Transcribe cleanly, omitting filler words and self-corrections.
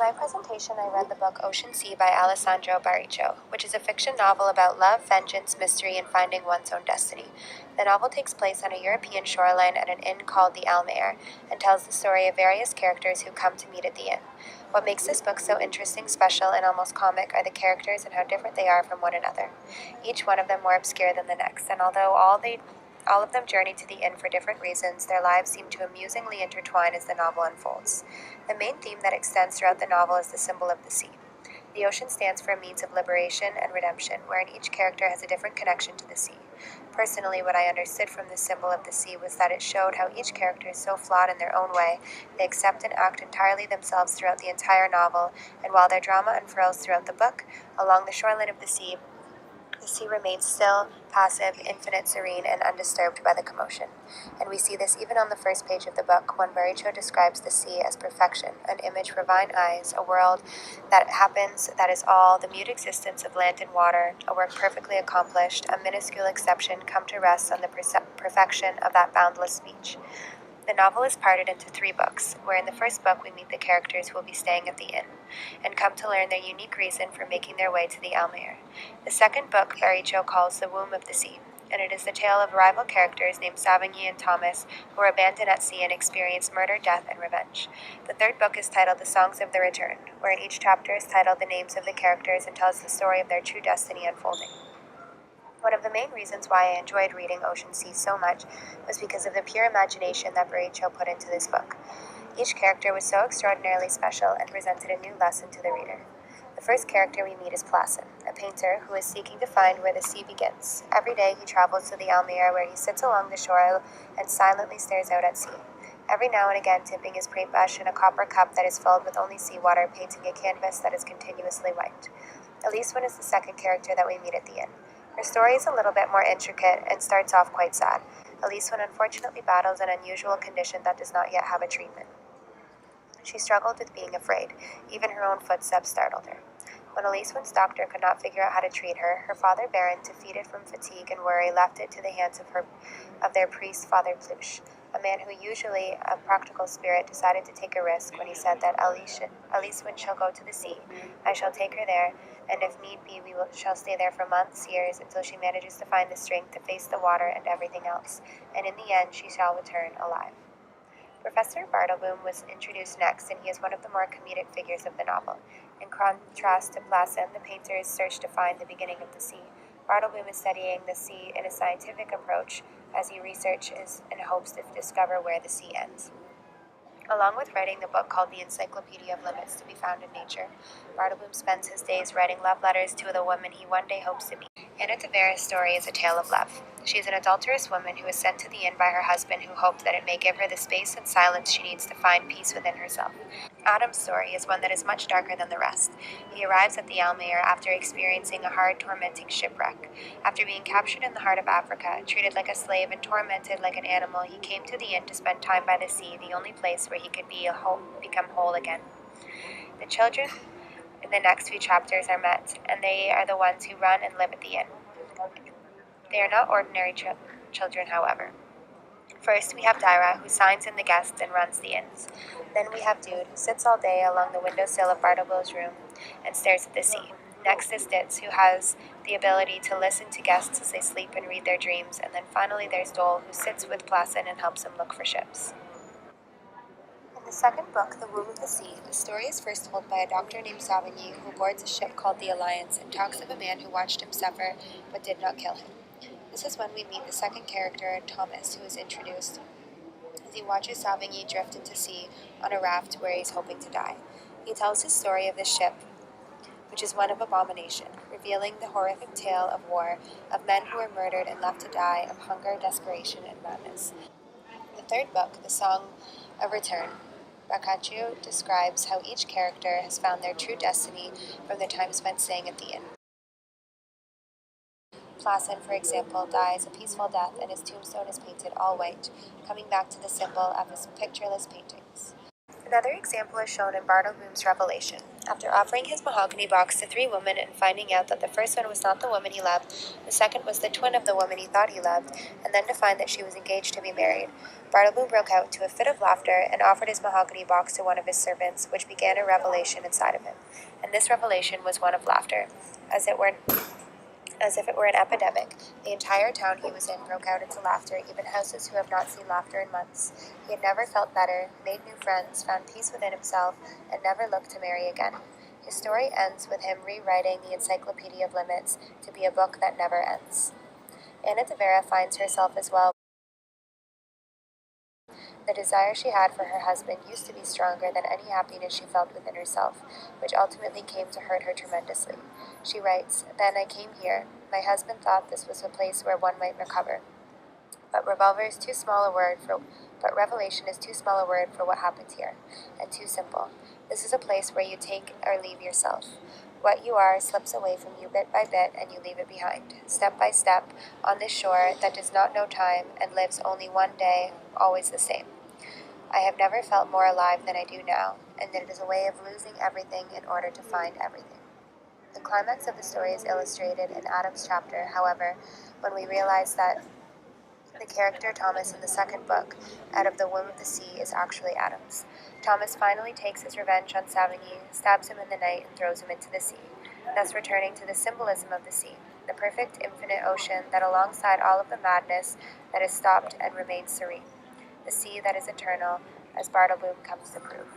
my presentation, I read the book Ocean Sea by Baricco, which is a fiction novel about love, vengeance, mystery, and finding one's own destiny. The novel takes place on a European shoreline at an inn called the Almayer and tells the story of various characters who come to meet at the inn. What makes this book so interesting, special, and almost comic are the characters and how different they are from one another, each one of them more obscure than the next, and although all of them journey to the inn for different reasons, their lives seem to amusingly intertwine as the novel unfolds. The main theme that extends throughout the novel is the symbol of the sea. The ocean stands for a means of liberation and redemption, wherein each character has a different connection to the sea. Personally, what I understood from the symbol of the sea was that it showed how each character is so flawed in their own way, they accept and act entirely themselves throughout the entire novel, and while their drama unfurls throughout the book, along the shoreline of the sea remains still, passive, infinite, serene, and undisturbed by the commotion. And we see this even on the first page of the book, when Baricco describes the sea as perfection, an image for fine eyes, a world that happens, that is all, the mute existence of land and water, a work perfectly accomplished, a minuscule exception come to rest on the perfection of that boundless speech. The novel is parted into 3 books, where in the first book we meet the characters who will be staying at the inn, and come to learn their unique reason for making their way to the Almayer. The second book Baricco calls The Womb of the Sea, and it is the tale of rival characters named Savigny and Thomas, who are abandoned at sea and experience murder, death, and revenge. The third book is titled The Songs of the Return, wherein each chapter is titled the names of the characters and tells the story of their true destiny unfolding. One of the main reasons why I enjoyed reading Ocean Sea so much was because of the pure imagination that Baricco put into this book. Each character was so extraordinarily special and presented a new lesson to the reader. The first character we meet is Placen, a painter who is seeking to find where the sea begins. Every day he travels to the Almayer, where he sits along the shore and silently stares out at sea. Every now and again tipping his paintbrush in a copper cup that is filled with only seawater, painting a canvas that is continuously white. Eliswen is the second character that we meet at the inn. Her story is a little bit more intricate and starts off quite sad. Eliswen unfortunately battles an unusual condition that does not yet have a treatment. She struggled with being afraid. Even her own footsteps startled her. When Eliswen's doctor could not figure out how to treat her, her father Baron, defeated from fatigue and worry, left it to the hands of their priest, Father Pluche, a man who, usually a practical spirit, decided to take a risk when he said that Eliswen shall go to the sea. I shall take her there, and if need be, shall stay there for months, years, until she manages to find the strength to face the water and everything else, and in the end she shall return alive. Professor Bartleboom was introduced next, and he is one of the more comedic figures of the novel. In contrast to Placen, the painter's search to find the beginning of the sea, Bartleboom is studying the sea in a scientific approach as he researches and hopes to discover where the sea ends. Along with writing the book called The Encyclopedia of Limits to be found in nature, Bartleboom spends his days writing love letters to the woman he one day hopes to meet. Anna Tavera's story is a tale of love. She is an adulterous woman who is sent to the inn by her husband, who hopes that it may give her the space and silence she needs to find peace within herself. Adam's story is one that is much darker than the rest. He arrives at the Almayer after experiencing a hard, tormenting shipwreck. After being captured in the heart of Africa, treated like a slave and tormented like an animal, he came to the inn to spend time by the sea, the only place where he could become whole again. The children in the next few chapters are met, and they are the ones who run and live at the inn. They are not ordinary children, however. First, we have Daira, who signs in the guests and runs the inns. Then we have Dude, who sits all day along the windowsill of Bartleboom's room and stares at the sea. Next is Ditz, who has the ability to listen to guests as they sleep and read their dreams. And then finally there's Dole, who sits with Placen and helps him look for ships. In the second book, The Womb of the Sea, the story is first told by a doctor named Savigny, who boards a ship called the Alliance and talks of a man who watched him suffer but did not kill him. This is when we meet the second character, Thomas, who is introduced as he watches Savigny drift into sea on a raft where he's hoping to die. He tells his story of the ship, which is one of abomination, revealing the horrific tale of war, of men who were murdered and left to die, of hunger, desperation, and madness. In the third book, The Song of Return, Baricco describes how each character has found their true destiny from their time spent staying at the inn. Placen, for example, dies a peaceful death and his tombstone is painted all white, coming back to the symbol of his pictureless paintings. For Another example is shown in Bartlemoom's revelation. After offering his mahogany box to 3 women and finding out that the first one was not the woman he loved, the second was the twin of the woman he thought he loved, and then to find that she was engaged to be married, Bartlemoom broke out into a fit of laughter and offered his mahogany box to one of his servants, which began a revelation inside of him. And this revelation was one of laughter, as if it were an epidemic. The entire town he was in broke out into laughter, even houses who have not seen laughter in months. He had never felt better, made new friends, found peace within himself, and never looked to marry again. His story ends with him rewriting the Encyclopedia of Limits to be a book that never ends. Anna de Vera finds herself as well. The desire she had for her husband used to be stronger than any happiness she felt within herself, which ultimately came to hurt her tremendously. She writes, "Then I came here. My husband thought this was a place where one might recover. But revelation is too small a word for what happens here, and too simple. This is a place where you take or leave yourself. What you are slips away from you bit by bit, and you leave it behind, step by step, on this shore that does not know time and lives only one day, always the same. I have never felt more alive than I do now, and it is a way of losing everything in order to find everything." The climax of the story is illustrated in Adam's chapter, however, when we realize that the character Thomas in the second book, Out of the Womb of the Sea, is actually Adam's. Thomas finally takes his revenge on Savigny, stabs him in the night, and throws him into the sea, thus returning to the symbolism of the sea, the perfect infinite ocean that alongside all of the madness that is stopped and remains serene, the sea that is eternal, as Bartleboom comes to prove.